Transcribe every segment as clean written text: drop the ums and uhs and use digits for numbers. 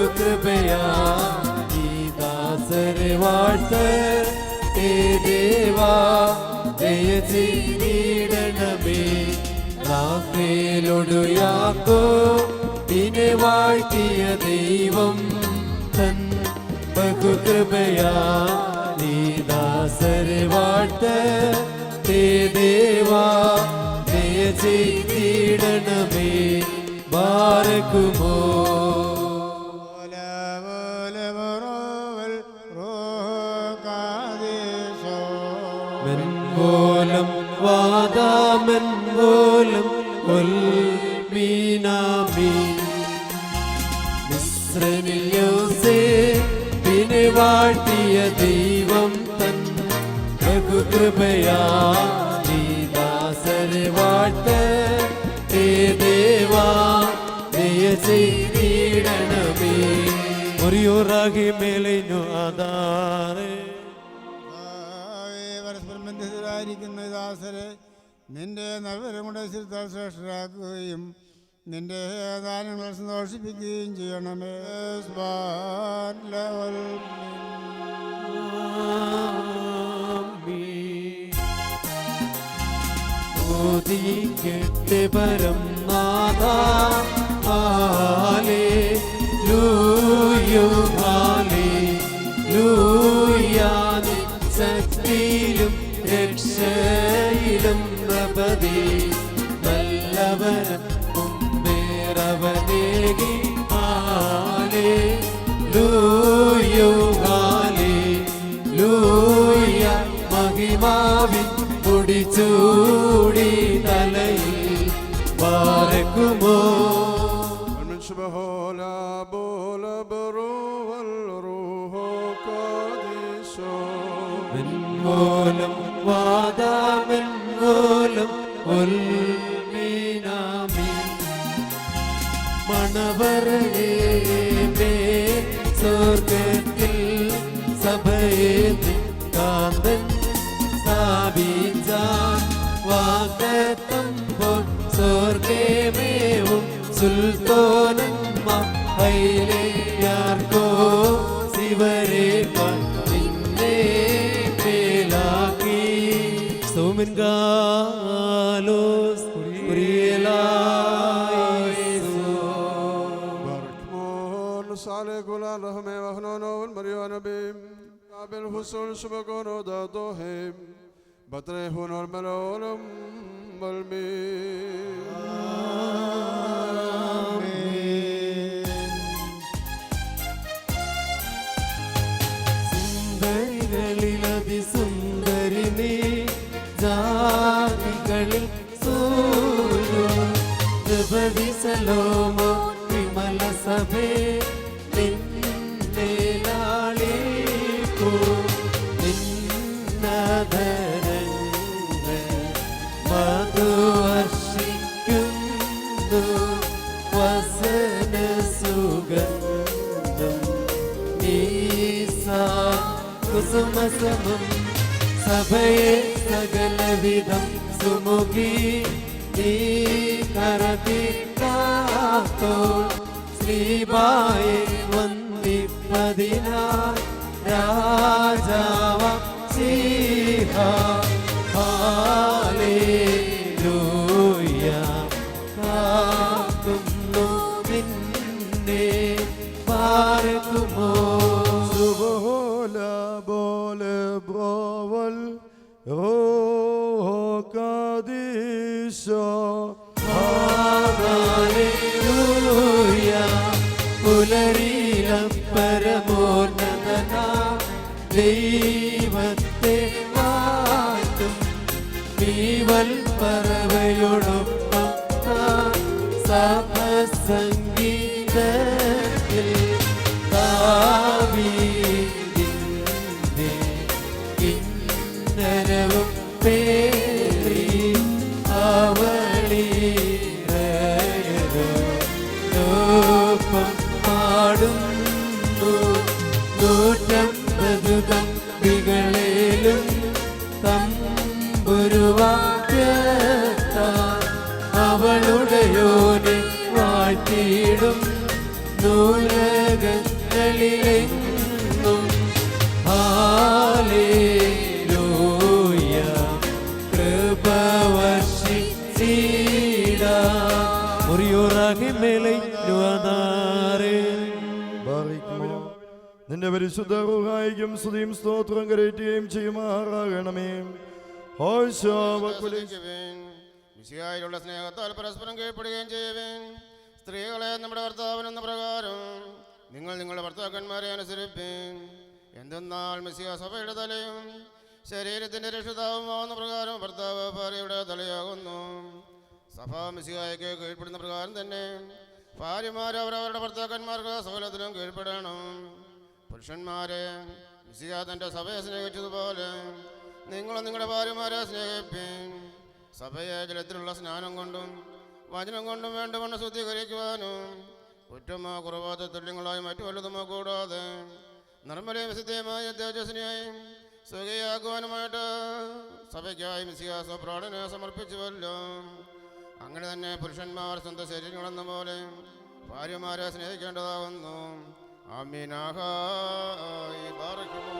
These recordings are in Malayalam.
ബഹുകൃപയാ ഈ ദാസരെ വാഴ്ത്ത് ദേവാ ദയ ചെയ്തിടണമേ റാഫേലോടു യാക്കോബിനെ വാഴ്ത്തിയ ദൈവം തൻ ബഹുകൃപയാ നീ ദാസരെ വാഴ്ത്ത് ദേവാ ദയ ചെയ്തിടണമേ ബാരക്കുമോ മെൻപോലം വാദാമെൻപോലം മീനാമീ മിസ്രനിൽ യോസേഫിനെ വാഴ്ത്തിയ ദൈവം തൻ ബഹുകൃപയാ നീ ദാസരെ വാഴ്ത്ത് ദേവാ ദയ ചെയ്തിടണമേ മുറിയോറാകി മേലൈനു ആധാരേ ബന്ധിതരായിരിക്കുന്ന ദാസരെ നിന്റെ നവരമുടെ ശ്രേഷ്ഠരാക്കുകയും നിന്റെ ദാനങ്ങൾ സന്തോഷിപ്പിക്കുകയും ചെയ്യണമേ. പരം നാഥാ ഹല്ലേലൂയ ഹല്ലേലൂയ ശക്തിയിലും രക്ഷയിലും പ്രഭതി നല്ലവനും മുമ്പേറവനേകി ഹല്ലേലൂയ ഹല്ലേലൂയ മഹിമാവിൻ മുടിചൂടി തലയിൽ ബാരക്കുമോ മെൻപോലം വാദാമെൻപോലം മീനാമീ മണവരനേ സ്വർഗത്തിൽ സഭയെ കാന്തൻ സ്ഥാപിച്ചാൻ വാഗ്ദത്തം പോൽ സ്വർഗമേവും സുൽത്താനന്മ ഹൈലേയാർക്കോ ശിവരേക്കാൾ നിന്നെ മേലാക്കി സോമിൻകാലോസ് കുരിയലായിസോ ബർക്മോൻ സാലേകുലാ റഹ്മേ വഹ്നോനോൻ മരിയോനബിം കാബിൽ ഹുസൂൽ ശുബകോനോ ദാദോഹിം ബത്രേഹുൻ മലോലം ബൽമീൻ സുന്ദരി നീ ജാതികളിൽ സൂര്യോപതി സലോമോ വിമല സഭേ നിന്നെ ലാളിപ്പൂ നിന്നധരങ്ങൾ മധുവർഷിക്കുന്നു വസന സുഗന്ധം നീസാ കുസുമസമം സഭയെ സകലവിധം സുമുഖി നീ കരതിക്കാത്തോൾ ശ്രീബായെ വന്ദിപ്പതിനാ രാജാവ ശീഹ ഹല്ലേലൂയ കാക്കുന്നു നിന്നെ പാർക്കുമോ പുലരീലം പരമോന്നതന ദൈവത്തെ വാഴ്ത്തും നീവൽ പറവയോടൊപ്പം സഭസംഗീതത്തിൽ ദാവീദിന്റെ കിന്നരവും പേറി അവളീരയോടൊപ്പം പാടുന്നു 150 തമ്പികളേലും തമ്പുരുവാദ്യത്താൽ അവളുടെയോനെ വാഴ്ത്തിയിടും വിണ്ണുലകങ്ങളിലെങ്ങും ഹല്ലേലൂയ കൃപ വർഷിച്ചിടാം. നിന്റെ പരിശുദ്ധ റൂഹായിക്കും സ്തുതിയും സ്തോത്രം കരയറ്റുകയും ചെയ്യുമാറാകണമേ. മിശിഹായിലുള്ള സ്നേഹത്താൽ പരസ്പരം കീഴ്പ്പെടുകയും ചെയ്യുവേൻ. സ്ത്രീകളെ നമ്മുടെ ഭർത്താവിനെന്ന പ്രകാരം നിങ്ങൾ നിങ്ങളുടെ ഭർത്താക്കന്മാരെ അനുസരിപ്പീൻ. എന്തെന്നാൽ മിശിഹ സഭയുടെ തലയും ശരീരത്തിൻ്റെ രക്ഷിതാവുമാവുന്ന പ്രകാരം ഭർത്താവ് ഭാര്യയുടെ തലയാകുന്നു. സഭ മിശിഹായ്ക്ക് കീഴ്പ്പെടുന്ന പ്രകാരം തന്നെ ഭാര്യമാർ അവരവരുടെ ഭർത്താക്കന്മാർക്ക് സകലത്തിലും കീഴ്പ്പെടണം. പുരുഷന്മാരെ മിശിഹ തൻ്റെ സഭയെ സ്നേഹിച്ചതുപോലെ നിങ്ങളും നിങ്ങളുടെ ഭാര്യമാരെ സ്നേഹിപ്പീൻ. സഭയെ ജലത്തിലുള്ള സ്നാനം കൊണ്ടും വചനം കൊണ്ടും വേണ്ടവണ്ണം ശുദ്ധീകരിക്കുവാനും കുറ്റമോ കുറവാത്ത തുല്യങ്ങളായി മറ്റു വല്ലതുമോ കൂടാതെ നിർമ്മലയും വിശുദ്ധയുമായ തേജസ്വിനിയായും സുഖിയാക്കുവാനുമായിട്ട് സഭയ്ക്കായി മിശിഹ സ്വപ്രാണനെ സമർപ്പിച്ചുവല്ലോ. അങ്ങനെ തന്നെ പുരുഷന്മാർ സ്വന്തം ശരീരങ്ങളെന്ന പോലെ ഭാര്യമാരെ സ്നേഹിക്കേണ്ടതാകുന്നു. ആമീനാഹായി ബാറക്കുമോ.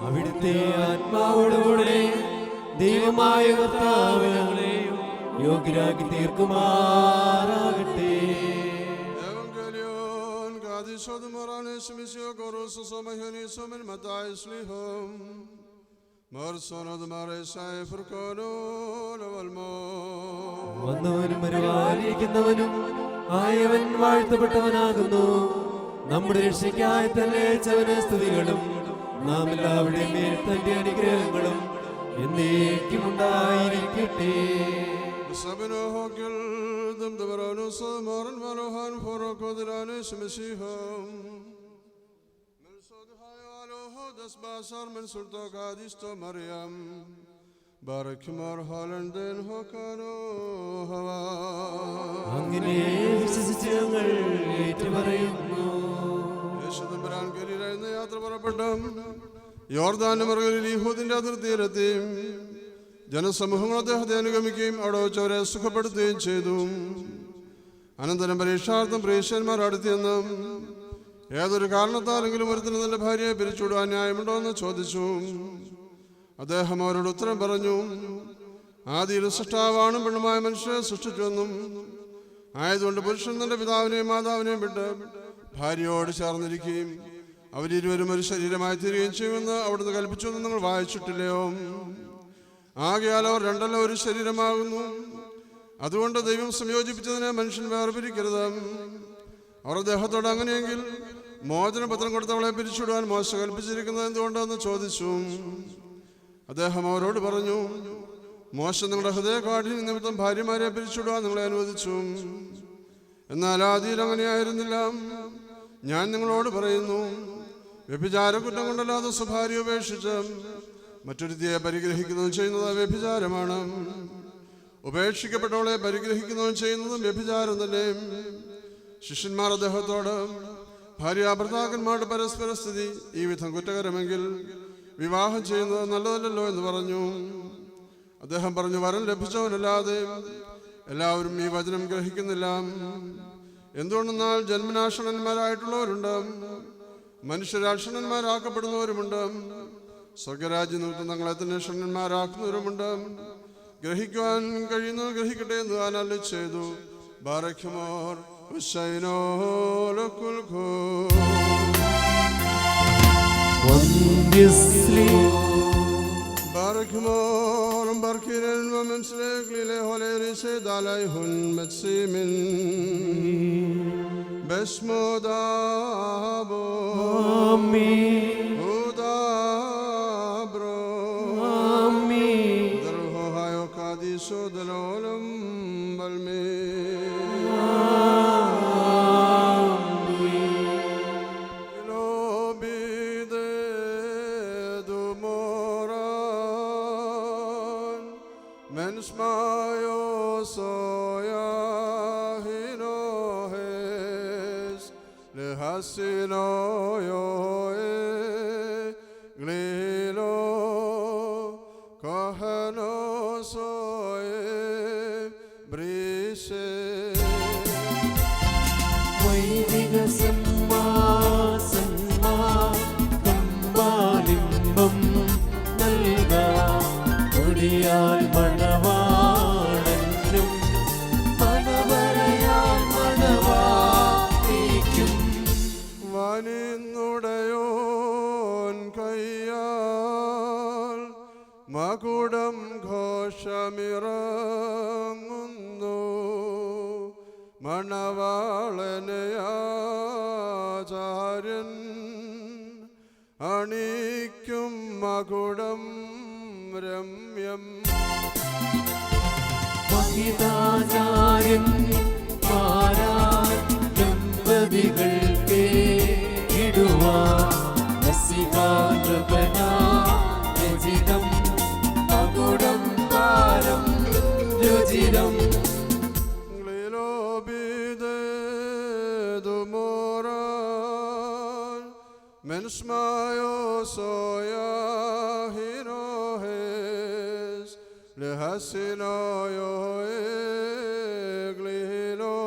അവിടുത്തെ ആത്മാവോടുകൂടെ ദൈവമായ കർത്താവ് ഞങ്ങളെയും യോഗ്യരാക്കി തീർക്കുമാറാകട്ടെ. വന്നവനും വരുവാനിരിക്കുന്നവനും ആയവൻ വാഴ്ത്തപ്പെട്ടവനാകുന്നു. നമ്മുടെ രക്ഷയ്ക്കായി തന്നെ അയച്ചവന് സ്തുതികളും നാം എല്ലാവരുടെയും മേൽ തന്റെ അനുഗ്രഹങ്ങളും എന്നേക്കും ഉണ്ടായിരിക്കട്ടെ. അങ്ങനെ വിശ്വസിച്ച് ഞങ്ങൾ ഏറ്റുപറയുന്നു. യാത്ര പുറപ്പെട്ട യോർദാന്റെ മറുകളിൽ യഹൂദിന്റെ അതിർത്തിയിലെത്തി. ജനസമൂഹങ്ങൾ അദ്ദേഹത്തെ അനുഗമിക്കുകയും അവിടെ വെച്ചവരെ സുഖപ്പെടുത്തുകയും ചെയ്തു. അനന്തരം പരീക്ഷാർത്ഥം പ്രീശന്മാർ അടുത്തിയെന്ന് ഏതൊരു കാരണത്താലെങ്കിലും ഒരുത്തിന് തന്റെ ഭാര്യയെ പിരിച്ചുവിടുവാൻ ന്യായമുണ്ടോ എന്ന് ചോദിച്ചു. അദ്ദേഹം അവരോട് ഉത്തരം പറഞ്ഞു, ആദിയിൽ സൃഷ്ടാവാണും പെണ്ണുമായ മനുഷ്യരെ സൃഷ്ടിച്ചുവെന്നും ആയതുകൊണ്ട് പുരുഷൻ തന്റെ പിതാവിനെയും മാതാവിനെയും വിട്ട് ഭാര്യയോട് ചേർന്നിരിക്കുകയും അവരിരുവരും ഒരു ശരീരമായി തീരുകയും ചെയ്യുമെന്ന് അവിടുന്ന് കൽപ്പിച്ചുവെന്ന് നിങ്ങൾ വായിച്ചിട്ടില്ലയോ? ആകയാൽ അവർ രണ്ടല്ല ഒരു ശരീരമാകുന്നു. അതുകൊണ്ട് ദൈവം സംയോജിപ്പിച്ചതിനെ മനുഷ്യൻ വേർപിരിക്കരുത്. അവർ അദ്ദേഹത്തോട് അങ്ങനെയെങ്കിൽ മോചനപത്രം കൊടുത്തവളെ പിരിച്ചുവിടുവാൻ മോശ കൽപ്പിച്ചിരിക്കുന്നത് എന്തുകൊണ്ടെന്ന് ചോദിച്ചു. അദ്ദേഹം അവരോട് പറഞ്ഞു, മോശ നിങ്ങളുടെ ഹൃദയകാഠിന്യം നിമിത്തം ഭാര്യമാരെ പിരിച്ചുവിടുവാൻ നിങ്ങളെ അനുവദിച്ചു. എന്നാൽ ആദിയിൽ അങ്ങനെയായിരുന്നില്ല. ഞാൻ നിങ്ങളോട് പറയുന്നു, വ്യഭിചാരക്കുറ്റം കൊണ്ടല്ലാതെ സ്വഭാര്യ ഉപേക്ഷിച്ച് മറ്റൊരുത്തിയെ പരിഗ്രഹിക്കുന്നതും ചെയ്യുന്നത് വ്യഭിചാരമാണ്. ഉപേക്ഷിക്കപ്പെട്ടവളെ പരിഗ്രഹിക്കുന്നതും ചെയ്യുന്നതും വ്യഭിചാരം തന്നെ. ശിഷ്യന്മാർ അദ്ദേഹത്തോട്, ഭാര്യാഭർത്താക്കന്മാരുടെ പരസ്പര സ്ഥിതി ഈ വിധം കുറ്റകരമെങ്കിൽ വിവാഹം ചെയ്യുന്നത് നല്ലതല്ലല്ലോ എന്ന് പറഞ്ഞു. അദ്ദേഹം പറഞ്ഞു, വരം ലഭിച്ചവനല്ലാതെ എല്ലാവരും ഈ വചനം ഗ്രഹിക്കുന്നില്ല. എന്തുകൊണ്ടെന്നാൽ ജന്മനാഷണന്മാരായിട്ടുള്ളവരുണ്ട്, മനുഷ്യരാക്ഷണന്മാരാക്കപ്പെടുന്നവരുമുണ്ട്, സ്വർഗരാജ്യ നിമിത്തം തങ്ങളെ തന്നെ ഷണന്മാരാക്കുന്നവരുമുണ്ട്. ഗ്രഹിക്കുവാൻ കഴിയുന്നവർ ഗ്രഹിക്കട്ടെ എന്ന് താൻ അരുളി ചെയ്തു. ബാറഖ്യമോർ Barkmorn barkiren vamenslegle holerise dalai hun metsimin besmodabo Amen. udabro Amen. darho hayo kadiso dalolam balme Smayo soya hinohes le hasino yo glilo kahano soye ബ്രീശേ വൈദിക സമ്മാലിംബം നൽകാം കൊടിയാൽ മണവാളനും മണവരയാൽ മണവാട്ടിക്കും വാനിന്നുടയോൻ കയ്യാൽ മകുടം ഘോഷമിറങ്ങുന്നു മണവാളനയാചാര്യൻ അണിക്കും മകുടം രമ്യം മഹിതാചാര്യൻ ദമ്പതികൾക്ക് ഇടുവാൻ രചിതം മകുടം പാരം രുചിരം Mensmayo soya hinohes lehasinoyo eglilo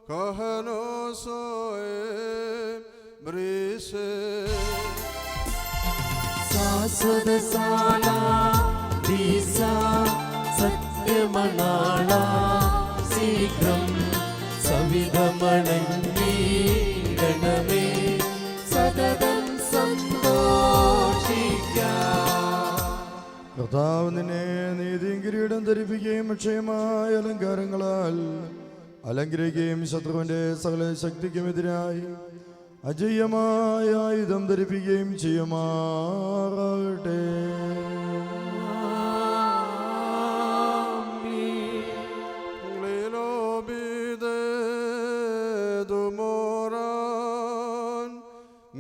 kahano soe brise സാസ്വതസാല Deesa സത്യമണാള ശീഘ്രം സവിധമണങ്ങീടണമേ സതതം സന്തോഷിക്കാം. കർത്താവ് നിന്നെ നീതിയും കിരീടം ധരിപ്പിക്കുകയും അക്ഷയമായ അലങ്കാരങ്ങളാൽ അലങ്കരിക്കുകയും ശത്രുവിന്റെ സകല ശക്തിക്കുമെതിരായി അജയ്യമായ ആയുധം ധരിപ്പിക്കുകയും ചെയ്യുമാറാകട്ടെ.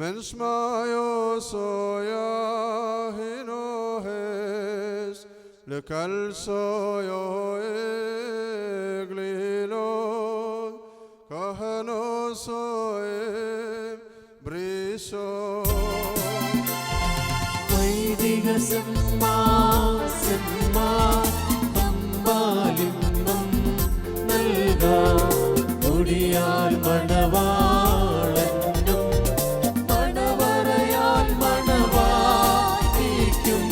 Mensmayo soya hinohes lekal soyo eglilo kahano soe briso വൈദിക സമ്മാലിംബം നൽകാം കൊടിയാൽ മണവാളനും മണവരയാൽ മണവാട്ടിക്കും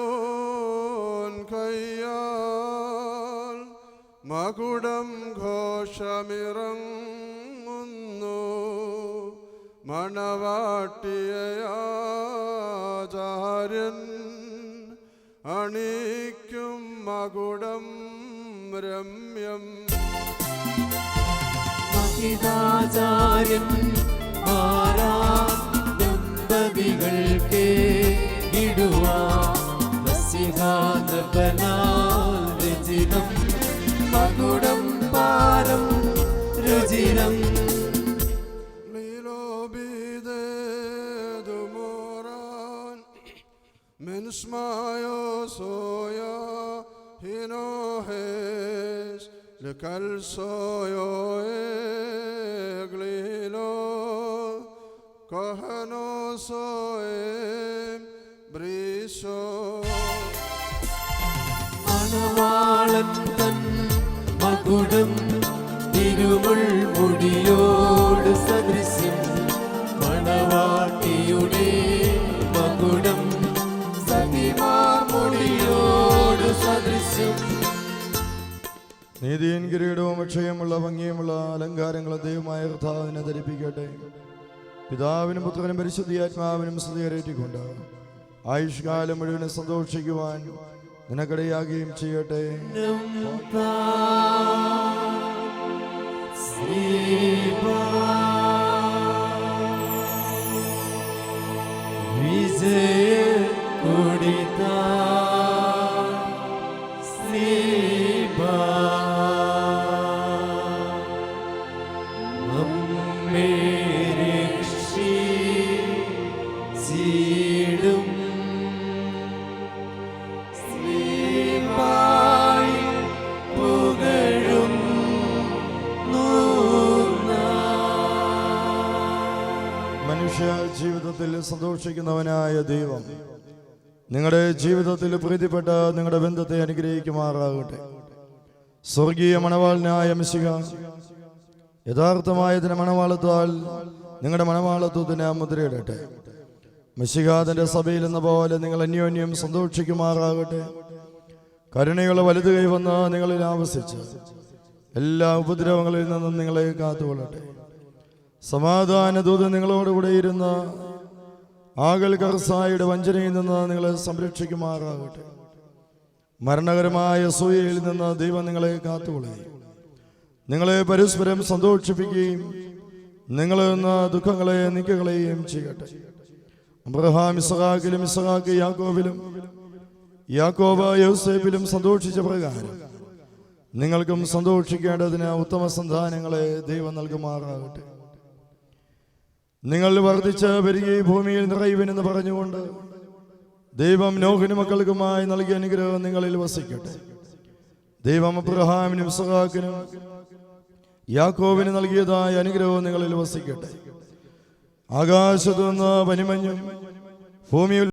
വാനിന്നുടയോൻ കയ്യാൽ മകുടം ഘോഷമിറങ്ങുന്നു മണവാട്ടിയാചാര്യൻ അണിക്കും മകുടം രമ്യം മഹിതാചാര്യൻ ദമ്പതികൾക്ക് ഇടുവാൻ രചിതം മകുടം പാരം രുചിരം Mensmayo soya hinohes lekal soyo eglilo kahano soe briso മണവാളൻ തൻ മകുടം തിരുമുൾമുടിയോട് സദൃശ്യം മണവാട്ടിയുടെ മകുടം സതിമാമുടിയോട് സദൃശ്യം. നീതിയും കിരീടവും അക്ഷയമുള്ള ഭംഗിയുമുള്ള അലങ്കാരങ്ങൾ ദൈവമായ കർത്താവിനെ ധരിപ്പിക്കട്ടെ. പിതാവിനും പുത്രനും പരിശുദ്ധിയാത്മാവിനും സ്തുതികരേറ്റിക്കൊണ്ട് ആയുഷ്കാലം മുഴുവൻ സന്തോഷിക്കുവാൻ നിനക്കിടയാകുകയും ചെയ്യട്ടെ. വിജയ കൊടിതാ ജീവിതത്തിൽ സന്തോഷിക്കുന്നവനായ ദൈവം നിങ്ങളുടെ ജീവിതത്തിൽ പ്രീതിപ്പെട്ട നിങ്ങളുടെ ബന്ധത്തെ അനുഗ്രഹിക്കുമാറാകട്ടെ. സ്വർഗീയ മണവാളനായ മിശിഹ യഥാർത്ഥമായതിന് മണവാളത്താൽ നിങ്ങളുടെ മണവാളത്വത്തിന് മുദ്രയിടട്ടെ. മിശിഹാദിന്റെ സഭയിൽ എന്ന പോലെ നിങ്ങൾ അന്യോന്യം സന്തോഷിക്കുമാറാകട്ടെ. കരുണയുള്ള വലുത് കൈവന്ന് നിങ്ങളിൽ ആവസിച്ച് എല്ലാ ഉപദ്രവങ്ങളിൽ നിന്നും നിങ്ങളെ കാത്തുകൊള്ളട്ടെ. സമാധാന ദൂതൻ നിങ്ങളോടുകൂടെ ഇരുന്ന് ആകൽ കർസായുടെ വഞ്ചനയിൽ നിന്ന് നിങ്ങളെ സംരക്ഷിക്കുമാറാകട്ടെ. മരണകരമായ അസൂയയിൽ നിന്ന് ദൈവം നിങ്ങളെ കാത്തുകൊള്ളുകയും നിങ്ങളെ പരസ്പരം സന്തോഷിപ്പിക്കുകയും നിങ്ങളിൽ നിന്ന് ദുഃഖങ്ങളെ നീക്കുകയും ചെയ്യട്ടെ. അബ്രഹാം ഇസ്ഹാക്കിലും ഇസ്ഹാക്ക് യാക്കോബിലും യാക്കോബ് യോസേഫിലും സന്തോഷിച്ച പ്രകാരം നിങ്ങൾക്കും സന്തോഷിക്കേണ്ടതിന് ഉത്തമ സന്താനങ്ങളെ ദൈവം നൽകുമാറാകട്ടെ. നിങ്ങൾ വർദ്ധിച്ച് പെരുകി ഭൂമിയിൽ നിറയുവിനെന്ന് പറഞ്ഞുകൊണ്ട് ദൈവം നോഹിന് മക്കൾക്കുമായി നൽകിയ അനുഗ്രഹം നിങ്ങളിൽ വസിക്കട്ടെ. ദൈവം അബ്രഹാമിനും ഇസ്ഹാക്കിനും യാക്കോബിന് നൽകിയതായ അനുഗ്രഹം നിങ്ങളിൽ വസിക്കട്ടെ. ആകാശത്തു നിന്ന് പനിമഞ്ഞും ഭൂമിയിൽ